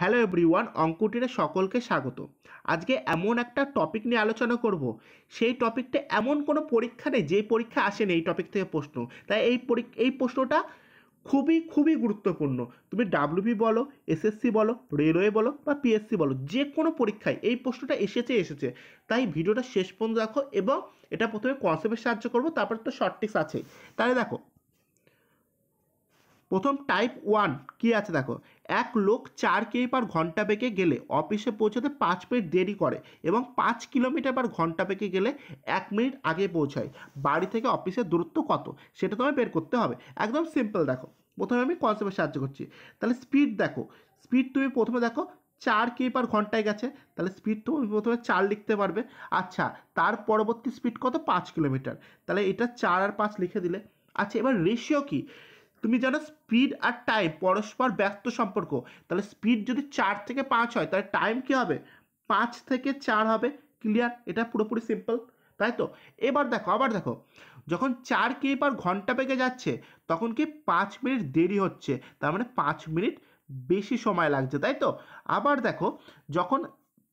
Hello everyone, অঙ্কটিরে সকলকে স্বাগত। আজকে এমন একটা টপিক নিয়ে আলোচনা করব, সেই টপিকটা এমন কোনো পরীক্ষা নেই যে পরীক্ষা আসেনি এই টপিক থেকে প্রশ্ন। তাই এই প্রশ্নটা খুবই খুবই গুরুত্বপূর্ণ। তুমি ডাব্লিউবি বলো, এসএসসি বলো, রেলওয়ে বলো বা পিএসসি বলো, যে কোনো পরীক্ষায় এই প্রশ্নটা এসেছে। তাই ভিডিওটা শেষ পর্যন্ত দেখো, এবং এটা প্রথমে কনসেপ্টের সাহায্য করবো, তারপর তো শর্ট ট্রিক্স আছে। তাহলে দেখো, প্রথম টাইপ 1 কি আছে দেখো। এক লোক 4 কিমি/ঘন্টা বেগে গেলে অফিসে পৌঁছাতে 5 মিনিট দেরি করে এবং 5 কিলোমিটার/ঘন্টা বেগে গেলে 1 মিনিট আগে পৌঁছায়। বাড়ি থেকে অফিসের দূরত্ব কত, সেটা তোমায় বের করতে হবে। একদম সিম্পল। দেখো, প্রথমে আমি কনসেপ্টে সাহায্য করছি। তাহলে স্পিড দেখো, স্পিড তুমি প্রথমে দেখো 4 কিমি/ঘন্টায় গেছে, তাহলে স্পিড তুমি প্রথমে 4 লিখতে পারবে। আচ্ছা, তার পরবর্তী স্পিড কত? 5 কিলোমিটার। তাহলে এটা 4 আর 5 লিখে দিলে। আচ্ছা, এবার রেশিও কি? তুমি জানো স্পিড আর টাইম পরস্পর ব্যস্ত সম্পর্ক। তাহলে স্পিড যদি 4 থেকে 5 হয়, তাহলে টাইম কি হবে? 5 থেকে 4 হবে। ক্লিয়ার? এটা পুরোপুরি সিম্পল, তাই তো? এবার দেখো, আবার দেখো, যখন 4 কিমি/ঘন্টা বেগে যাচ্ছে, তখন কি 5 মিনিট দেরি হচ্ছে, তার মানে 5 মিনিট বেশি সময় লাগছে, তাই তো? আবার দেখো, যখন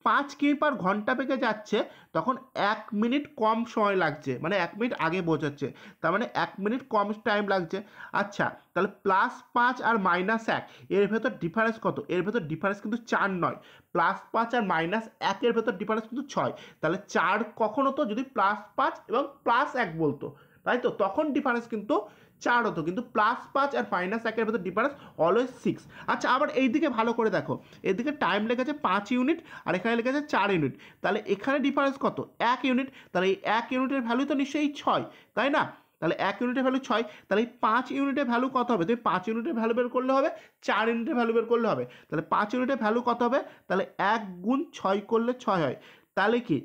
5 কিমি/ঘন্টা বেগে যাচ্ছে, তখন 1 মিনিট কম সময় লাগছে, মানে 1 মিনিট আগে পৌঁছাচ্ছে, তার মানে 1 মিনিট কম টাইম লাগছে। আচ্ছা, তাহলে +5 আর -1 এর ভেতর ডিফারেন্স কত? এর ভেতর ডিফারেন্স কিন্তু 4 নয়। +5 আর -1 এর ভেতর ডিফারেন্স কিন্তু 6। তাহলে 4 কখন হতো? যদি +5 এবং +1 বলতো, তাই তো, তখন ডিফারেন্স কিন্তু 4 হতো। কিন্তু +5 আর -1 এর ভেতর ডিফারেন্স অলওয়েজ 6। আচ্ছা, আবার এই দিকে ভালো করে দেখো, এদিকে টাইম লেগেছে 5 ইউনিট আর এখানে লেগেছে 4 ইউনিট। তাহলে এখানে ডিফারেন্স কত? 1 ইউনিট। তাহলে এই 1 ইউনিটের ভ্যালু তো নিশ্চয়ই 6, তাই না? তাহলে 1 ইউনিটের ভ্যালু 6, তাহলে এই 5 ইউনিটের ভ্যালু কত হবে? তুমি 5 ইউনিটের ভ্যালু বের করলে হবে, 4 ইউনিটের ভ্যালু বের করলে হবে। তাহলে 5 ইউনিটের ভ্যালু কত হবে? তাহলে 1 গুণ 6 করলে 6 হয়। তাহলে কি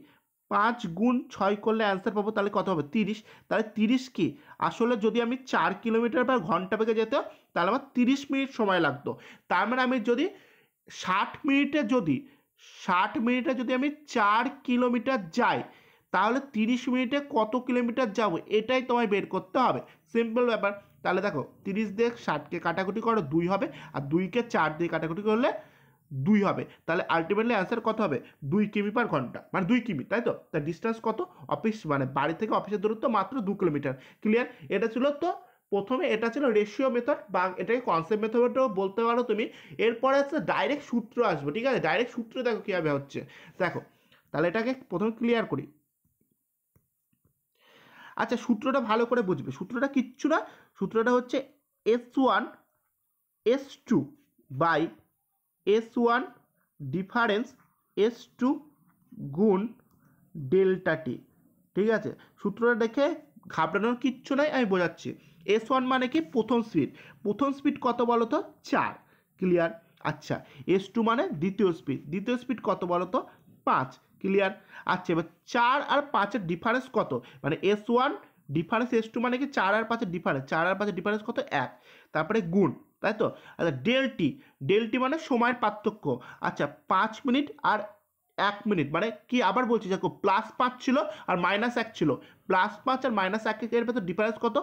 5 গুণ 6 করলে অ্যান্সার পাবো, তাহলে কত হবে? 30। তাহলে 30 কি আসলে যদি আমি 4 কিলোমিটার/ঘন্টা বেগে যেতে, তাহলে আমার 30 মিনিট সময় লাগতো। তার মানে আমি যদি 60 মিনিটে যদি 60 মিনিটে যদি আমি 4 কিলোমিটার যাই, তাহলে 30 মিনিটে কত কিলোমিটার যাব, এটাই তোমায় বের করতে হবে। সিম্পল ব্যাপার। তাহলে দেখো, 30 দিয়ে 60কে কাটাকুটি করো 2 হবে, আর 2কে 4 দিয়ে কাটাকুটি করলে 2 হবে। তাহলে আলটিমেটলি অ্যান্সার কত হবে? 2 কিমি/ঘন্টা, মানে 2 কিমি, তাই তো? তার ডিস্টেন্স কত? অফিস মানে বাড়ি থেকে অফিসের দূরত্ব মাত্র 2 কিলোমিটার। ক্লিয়ার? এটা ছিল তো প্রথমে, এটা ছিল রেশিও মেথড, বা এটাকে কনসেপ্ট মেথডও বলতে পারো তুমি। এরপরে হচ্ছে ডাইরেক্ট সূত্র আসবে, ঠিক আছে? ডাইরেক্ট সূত্র দেখো কীভাবে হচ্ছে। দেখো, তাহলে এটাকে প্রথমে ক্লিয়ার করি। আচ্ছা, সূত্রটা ভালো করে বুঝবে। সূত্রটা কিচ্ছু না, সূত্রটা হচ্ছে S1 S2 by S1 difference S2 গুণ ডেল্টা টি। ঠিক আছে? সূত্রটা দেখে ঘাবড়ানোর কিচ্ছু নাই, আমি বোঝাচ্ছি। S1 মানে কি? প্রথম স্পিড। প্রথম স্পিড কত বলো তো? 4। ক্লিয়ার? আচ্ছা, S2 মানে দ্বিতীয় স্পিড। দ্বিতীয় স্পিড কত বলো তো? 5। ক্লিয়ার? আচ্ছা, এবার 4 আর 5-এর ডিফারেন্স কত? মানে S1 ডিফারেন্স S2 মানে কি? 4 আর 5-এর ডিফারেন্স। 4 আর 5-এর ডিফারেন্স কত? 1। তারপরে গুণ, তাই তো? আচ্ছা, ডেল টি মানে সময়ের পার্থক্য। আচ্ছা, 5 মিনিট আর 1 মিনিট মানে কি? আবার বলছি, দেখো, +5 ছিল আর -1 ছিল। +5 আর -1 এর ভেতর ডিফারেন্স কত?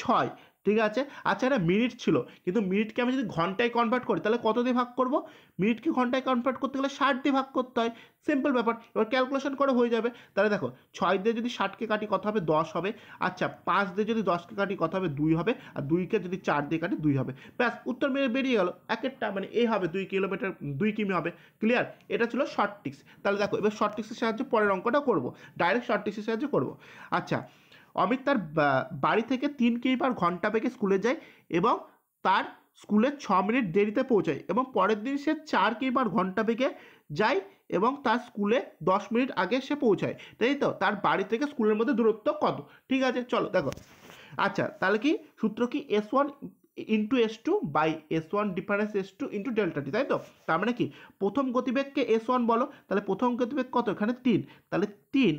6। ঠিক আছে? আচ্ছা, এটা মিনিট ছিল, কিন্তু মিনিটকে আমি যদি ঘন্টায় কনভার্ট করি, তাহলে কত দিয়ে ভাগ করব? মিনিটকে ঘন্টায় কনভার্ট করতে গেলে 60 দিয়ে ভাগ করতে হয়। সিম্পল ব্যাপার। এবার ক্যালকুলেশন করে হয়ে যাবে। তাহলে দেখো, 6 দিয়ে যদি 60কে কাটি কত হবে? 10 হবে। আচ্ছা, 5 দিয়ে যদি 10কে কাটি কত হবে? 2 হবে। আর 2কে যদি 4 দিয়ে কাটি 2 হবে। ব্যাস, উত্তর বেরিয়ে গেল। একেরটা মানে এ হবে 2 কিলোমিটার, 2 কিমি হবে। ক্লিয়ার? এটা ছিল শর্ট ট্রিক্স। তাহলে দেখো, এবার শর্ট ট্রিক্সের সাহায্যে পরের অঙ্কটা করবো। ডাইরেক্ট শর্ট ট্রিক্সের সাহায্যে করবো। আচ্ছা, অমিত তার বাড়ি থেকে 3 কিমি/ঘন্টা বেগে স্কুলে যায় এবং তার স্কুলে 6 মিনিট দেরিতে পৌঁছায়, এবং পরের দিন সে 4 কিমি/ঘন্টা বেগে যায় এবং তার স্কুলে 10 মিনিট আগে সে পৌঁছায়, তাই তো? তার বাড়ি থেকে স্কুলের মধ্যে দূরত্ব কত? ঠিক আছে, চলো দেখো। আচ্ছা, তাহলে কি সূত্র কি? S1 into S2 by S1 difference S2 into delta T, তাই তো? তার মানে কি? প্রথম গতিবেগকে S1 বলো, তাহলে প্রথম গতিবেগ কত? এখানে 3, তাহলে 3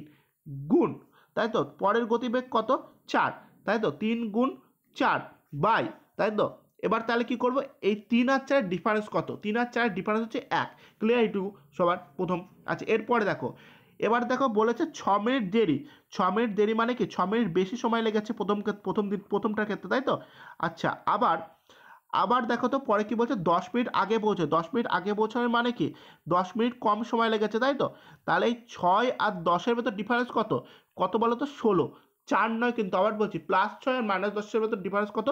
গুণ, তাই তো? পরের গতিবেগ কত? 4, তাই তো? 3 গুণ 4 বাই, তাই তো? এবার তাহলে কি করব? এই 3 আর 4 ডিফারেন্স কত? 3 আর 4 ডিফারেন্স হচ্ছে 1। ক্লিয়ার? এইটুকু সবার প্রথম। আচ্ছা, এরপরে দেখো, এবার দেখো বলেছে 6 মিনিট দেরি। 6 মিনিট দেরি মানে কি? 6 মিনিট বেশি সময় লেগেছে প্রথমটার ক্ষেত্রে, তাই তো? আচ্ছা, আবার আবার দেখো তো পরে কি বলছে, 10 মিনিট আগে পৌঁছে। 10 মিনিট আগে পৌঁছানোর মানে কি, 10 মিনিট কম সময় লেগেছে, তাই তো? তাহলে এই 6 আর 10-এর ভেতর ডিফারেন্স কত, কত বলো তো, 16। 4 নয় কিন্তু, আবার বলছি +6 আর -10-এর ভেতর ডিফারেন্স কত,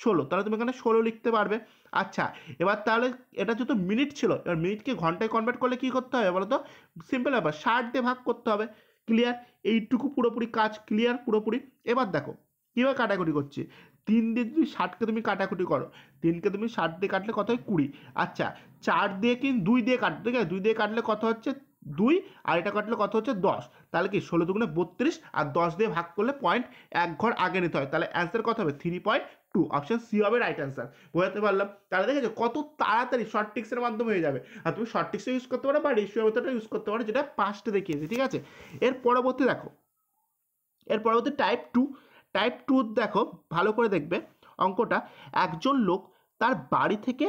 16। তাহলে তুমি এখানে 16 লিখতে পারবে। আচ্ছা, এবার তাহলে এটা যেহেতু মিনিট ছিল, এবার মিনিটকে ঘন্টায় কনভার্ট করলে কী করতে হবে বলো তো, সিম্পল ব্যাপার, 60 দিয়ে ভাগ করতে হবে। ক্লিয়ার? এইটুকু পুরোপুরি কাজ ক্লিয়ার পুরোপুরি। এবার দেখো কীভাবে কাটাকুটি করছি। 3 দিয়ে যদি 60কে তুমি কাটাকুটি করো, 3কে তুমি 60 দিয়ে কাটলে কত হয়, 20। আচ্ছা, 4 দিয়ে কি 2 দিয়ে কাটবে, ঠিক আছে? 2 দিয়ে কাটলে কত হচ্ছে, 2, আর এটা কাটলে কত হচ্ছে, 10। তাহলে কি 16 দুগুণে 32, আর 10 দিয়ে ভাগ করলে পয়েন্ট 1 ঘর আগে নিতে হয়। তাহলে অ্যান্সার কত হবে, 3.2। অপশন সি হবে রাইট অ্যান্সার। বোঝাতে পারলাম? তাহলে দেখেছো কত তাড়াতাড়ি শর্ট ট্রিক্সের মাধ্যমে হয়ে যাবে। আর তুমি শর্ট ট্রিক্সও ইউজ করতে পারো বা রেশিও মেথডটা ইউজ করতে পারো, যেটা পাস্টে দেখিয়েছি, ঠিক আছে? এর পরবর্তী দেখো, এর পরবর্তী টাইপ 2। টাইপ 2 দেখো ভালো করে দেখবে অঙ্কটা। একজন লোক তার বাড়ি থেকে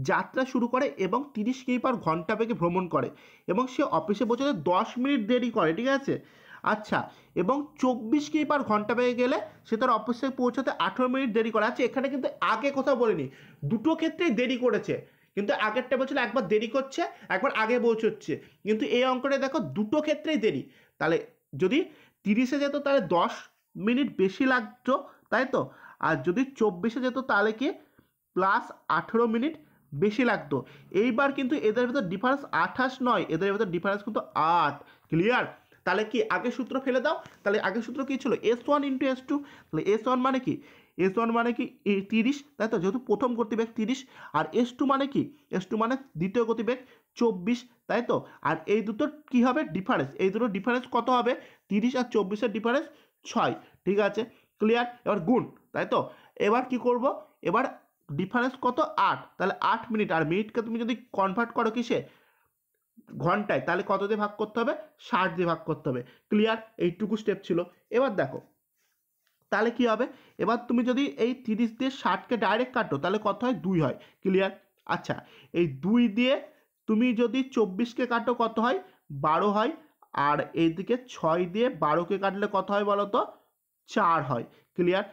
যাত্রা শুরু করে এবং 30 কিমি/ঘন্টা বেগে ভ্রমণ করে এবং সে অফিসে পৌঁছাতে 10 মিনিট দেরি করে, ঠিক আছে? আচ্ছা, এবং 24 কিমি/ঘন্টা বেগে গেলে সে তার অফিসে পৌঁছাতে 18 মিনিট দেরি করে। আচ্ছা, এখানে কিন্তু আগে কোথাও বলিনি, দুটো ক্ষেত্রেই দেরি করেছে, কিন্তু আগেরটা বলছিল একবার দেরি করছে, একবার আগে পৌঁছচ্ছে, কিন্তু এই অঙ্কটা দেখো দুটো ক্ষেত্রেই দেরি। তাহলে যদি 30-এ যেত তাহলে 10 মিনিট বেশি লাগতো, তাই তো? আর যদি 24-এ যেত তাহলে কি +18 মিনিট বেশি লাগতো। এইবার কিন্তু এদের ভিতর ডিফারেন্স 28 নয়, এদের ভিতর ডিফারেন্স কিন্তু 8। ক্লিয়ার? তাহলে কি আগের সূত্র ফেলে দাও। তাহলে আগের সূত্র কী ছিল, S1 × S2। তাহলে S1 মানে কি, S1 মানে কি 30, তাই তো? যেহেতু প্রথম গতিবেগ 30। আর S2 মানে কি, S2 মানে দ্বিতীয় গতিবেগ 24, তাই তো? আর এই দুটোর কী হবে ডিফারেন্স, এই দুটোর ডিফারেন্স কত হবে, 30 আর 24-এর ডিফারেন্স 6। ঠিক আছে? ক্লিয়ার? এবার গুণ, তাই তো? এবার কি করব, এবার ডিফারেন্স কত, 8। তাহলে 8 মিনিট, আর মিনিটকে তুমি যদি কনভার্ট করো কিসে, ঘন্টায়, তাহলে কত দিয়ে ভাগ করতে হবে, 60 দিয়ে ভাগ করতে হবে। ক্লিয়ার? এইটুকু স্টেপ ছিল। এবার দেখো তাহলে কি হবে, এবার তুমি যদি এই 30 দিয়ে 60কে ডাইরেক্ট কাটো তাহলে কত হয়, 2 হয়। ক্লিয়ার? আচ্ছা, এই 2 দিয়ে তুমি যদি 24কে কাটো কত হয়, 12 হয়। আর এইদিকে 6 দিয়ে 12কে কাটলে কত হয় বলো তো, 4 হয়। ক্লিয়ার?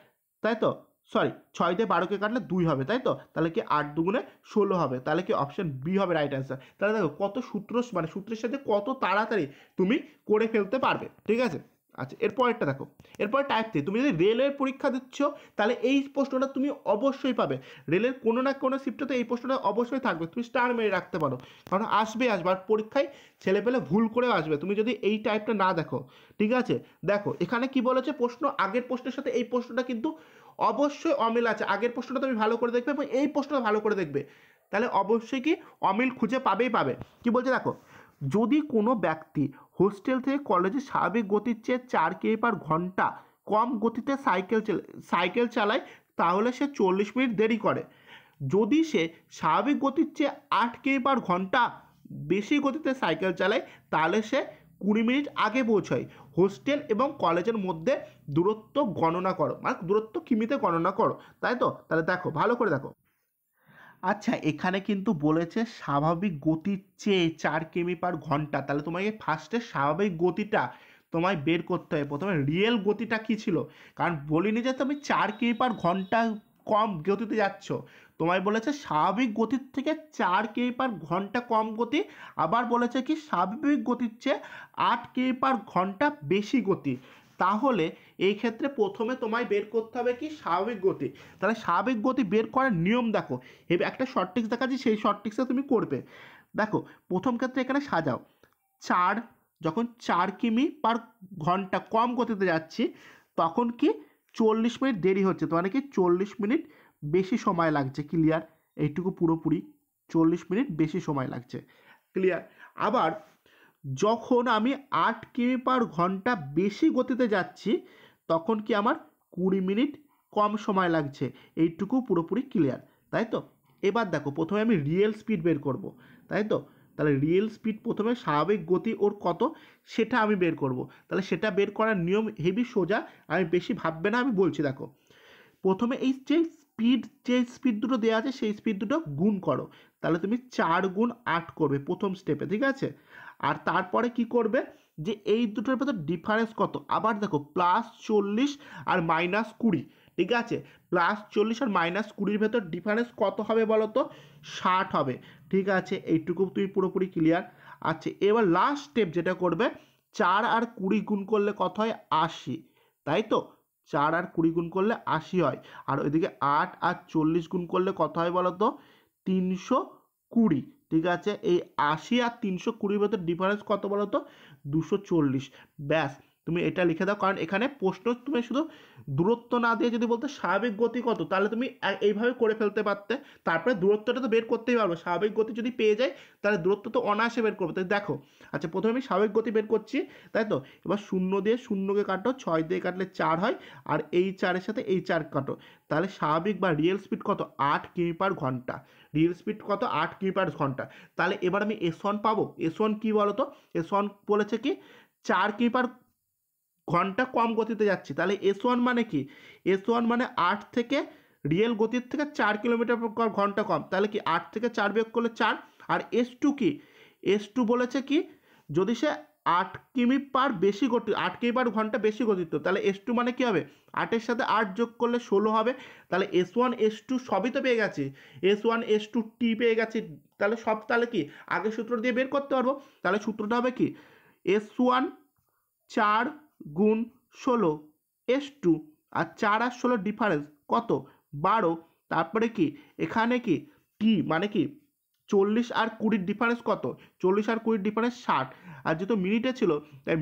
তাই তো? সরি, 6 দিয়ে 12কে কাটলে 2 হবে, তাই তো? তাহলে কি 8 দুগুণে 16 হবে। তাহলে কি অপশন বি হবে রাইট অ্যান্সার। তাহলে দেখো কত সূত্র, মানে সূত্রের সাথে কত তাড়াতাড়ি তুমি করে ফেলতে পারবে। ঠিক আছে? আচ্ছা, এরপরেরটা দেখো। এরপর টাইপ 3, তুমি যদি রেলের পরীক্ষা দিচ্ছ তাহলে এই প্রশ্নটা তুমি অবশ্যই পাবে। রেলের কোনো না কোনো শিফটে এই প্রশ্নটা অবশ্যই থাকবে, তুমি স্টার মেরে রাখতে পারো, কারণ আসবে আর পরীক্ষায় ছেলেপেলে ভুল করেও আসবে তুমি যদি এই টাইপটা না দেখো। ঠিক আছে? দেখো এখানে কি বলেছে প্রশ্ন, আগের প্রশ্নের সাথে এই প্রশ্নটা কিন্তু অবশ্যই অমিল আছে। আগের প্রশ্নটা তুমি ভালো করে দেখবে এবং এই প্রশ্নটা ভালো করে দেখবে, তাহলে অবশ্যই কি অমিল খুঁজে পাবেই পাবে। কি বলছে দেখো, যদি কোনো ব্যক্তি হোস্টেল থেকে কলেজে স্বাভাবিক গতির চেয়ে 4 কিমি/ঘন্টা কম গতিতে সাইকেল চালায় তাহলে সে 40 মিনিট দেরি করে। যদি সে স্বাভাবিক গতির চেয়ে 8 কিমি/ঘন্টা বেশি গতিতে সাইকেল চালায় তাহলে সে 20 মিনিট আগে পৌঁছায়। হোস্টেল এবং কলেজের মধ্যে দূরত্ব গণনা করো, মানে দূরত্ব কিমিতে গণনা করো, তাই তো? তাহলে দেখো ভালো করে দেখো। আচ্ছা, এখানে কিন্তু বলেছে স্বাভাবিক গতির চেয়ে 4 কিমি/ঘন্টা। তাহলে তোমাকে ফার্স্টে স্বাভাবিক গতিটা তোমায় বের করতে হবে। প্রথমে রিয়েল গতিটা কী ছিল, কারণ বলিনি যে তুমি 4 কিমি/ঘন্টা কম গতিতে যাচ্ছ, তোমায় বলেছে স্বাভাবিক গতির থেকে 4 কিমি/ঘন্টা কম গতি। আবার বলেছে কি স্বাভাবিক গতির চেয়ে 8 কিমি/ঘন্টা বেশি গতি। তাহলে এই ক্ষেত্রে প্রথমে তোমায় বের করতে হবে কি স্বাভাবিক গতি। তাহলে স্বাভাবিক গতি বের করার নিয়ম দেখো, এবার একটা শর্ট ট্রিক্স দেখাচ্ছি, সেই শর্ট ট্রিক্সটা তুমি করবে। দেখো প্রথম ক্ষেত্রে এখানে সাজাও, 4, যখন 4 কিমি/ঘন্টা কম গতিতে যাচ্ছি তখন কি 40 মিনিট দেরি হচ্ছে, তো মানে কি 40 মিনিট বেশি সময় লাগছে। ক্লিয়ার? এইটুকু পুরোপুরি 40 মিনিট বেশি সময় লাগছে। ক্লিয়ার? আবার যখন আমি 8 কিমি/ঘন্টা বেশি গতিতে যাচ্ছি তখন কি আমার 20 মিনিট কম সময় লাগছে। এইটুকু পুরোপুরি ক্লিয়ার, তাই তো? এবার দেখো প্রথমে আমি রিয়েল স্পিড বের করব, তাই তো? তাহলে রিয়েল স্পিড প্রথমে স্বাভাবিক গতি ওর কত সেটা আমি বের করব। তাহলে সেটা বের করার নিয়ম হেভি সোজা, আমি বেশি ভাববে না, আমি বলছি দেখো। প্রথমে এই যে স্পিড দুটো দেওয়া আছে সেই স্পিড দুটো গুণ করো, তাহলে তুমি 4 গুণ 8 করবে প্রথম স্টেপে। ঠিক আছে? আর তারপরে কি করবে, যে এই দুটোর ভেতর ডিফারেন্স কত, আবার দেখো +40 আর -20। ঠিক আছে, +40 আর -20 ভেতর ডিফারেন্স কত হবে বলো তো? 60 হবে। ঠিক আছে, এইটুকু তুমি পুরোপুরি ক্লিয়ার। আচ্ছা, এবার লাস্ট স্টেপ যেটা করবে, 4 আর 20 গুণ করলে কত হয়? 80, তাই তো? 4 আর 20 গুণ করলে 80 হয়। আর ওইদিকে 8 আর 40 গুণ করলে কত হয় বলো তো? 320। ঠিক আছে, এই 80 আর 320 ভেতর ডিফারেন্স কত বলো তো? 240। ব্যাস, তুমি এটা লিখে দাও, কারণ এখানে প্রশ্ন তুমি শুধু দূরত্ব না দিয়ে যদি বলতে স্বাভাবিক গতি কত, তাহলে তুমি এইভাবে করে ফেলতে পারতে। তারপরে দূরত্বটা তো বের করতেই পারবো, স্বাভাবিক গতি যদি পেয়ে যাই তাহলে দূরত্ব তো অনায়াসে বের করবো। তাই দেখো, আচ্ছা প্রথমে আমি স্বাভাবিক গতি বের করছি, তাই তো? এবার 0 দিয়ে 0কে কাটো, 6 দিয়ে কাটলে 4 হয়, আর এই 4-এর সাথে এই 4 কাটো, তাহলে স্বাভাবিক বা রিয়েল স্পিড কত? 8 কিমি পার ঘন্টা। রিয়েল স্পিড কত? 8 কিমি পার ঘন্টা। তাহলে এবার আমি S1 পাবো। S1 কি বলো তো? S1 বলেছে কি 4 কিমি পার ঘন্টা কম গতিতে যাচ্ছি। তাহলে S1 মানে কি? S1 মানে 8 থেকে রিয়েল গতির থেকে 4 কিলোমিটার পার ঘন্টা কম। তাহলে কি 8 থেকে 4 বিয়োগ করলে 4। আর S2 কি? S2 বলেছে কি যদি সে 8 কিমি পার বেশি গতি, 8 কিমি পার ঘন্টা বেশি গতিত, তাহলে S2 মানে কি হবে? 8-এর সাথে 8 যোগ করলে 16 হবে। তাহলে S1 S2 সবই তো পেয়ে গেছি। S1 S2 T পেয়ে গেছি। তাহলে সব, তাহলে কি আগের সূত্র দিয়ে বের করতে পারবো। তাহলে সূত্রটা হবে কি? S1 4 গুণ 16 S2, আর 4 আর 16 ডিফারেন্স কত? 12। তারপরে কি এখানে কি টি মানে কি 40 আর 20 ডিফারেন্স কত? 40 আর 20 ডিফারেন্স 60। আর যেহেতু মিনিটে ছিল, তাই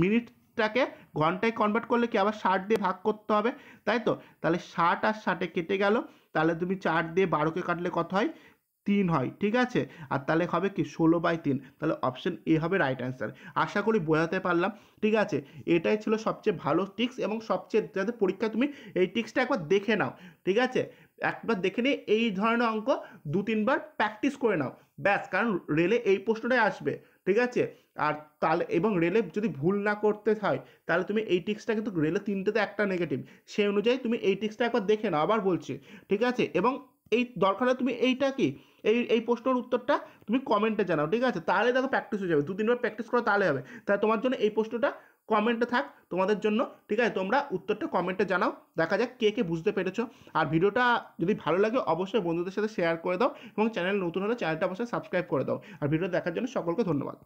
মিনিটটাকে ঘন্টায় কনভার্ট করলে কি আবার 60 দিয়ে ভাগ করতে হবে, তাই তো? তাহলে 60 আর 60 কেটে গেল, তাহলে তুমি 4 দিয়ে 12কে কাটলে কত হয়? 3 হয়। ঠিক আছে, আর তাহলে হবে কি 16/3। তাহলে অপশন এ হবে রাইট অ্যান্সার। আশা করি বোঝাতে পারলাম। ঠিক আছে, এটাই ছিল সবচেয়ে ভালো টিক্স, এবং সবচেয়ে যাতে পরীক্ষায় তুমি এই টিক্সটা একবার দেখে নাও। ঠিক আছে, একবার দেখে নিয়ে এই ধরনের অঙ্ক 2-3 বার প্র্যাকটিস করে নাও। ব্যাস, কারণ রেলে এই প্রশ্নটাই আসবে। ঠিক আছে, আর তাহলে এবং রেলে যদি ভুল না করতে হয়, তাহলে তুমি এই টিক্সটা, কিন্তু রেলে 3টেতে একটা নেগেটিভ, সেই অনুযায়ী তুমি এই টিক্সটা একবার দেখে নাও, আবার বলছি। ঠিক আছে, এবং এই দরকার হয় তুমি এইটা কি এই প্রশ্নের উত্তরটা তুমি কমেন্টে জানাও। ঠিক আছে, তাহলে দেখো প্র্যাকটিস হয়ে যাবে। 2-3 বার প্র্যাকটিস করো, তাহলে হবে। তাহলে তোমার জন্য এই প্রশ্নটা কমেন্টে থাক তোমাদের জন্য। ঠিক আছে, তোমরা উত্তরটা কমেন্টে জানাও, দেখা যাক কে কে বুঝতে পেরেছো। আর ভিডিওটা যদি ভালো লাগে অবশ্যই বন্ধুদের সাথে শেয়ার করে দাও, এবং চ্যানেল নতুন হলে চ্যানেলটা অবশ্যই সাবস্ক্রাইব করে দাও। আর ভিডিও দেখার জন্য সকলকে ধন্যবাদ।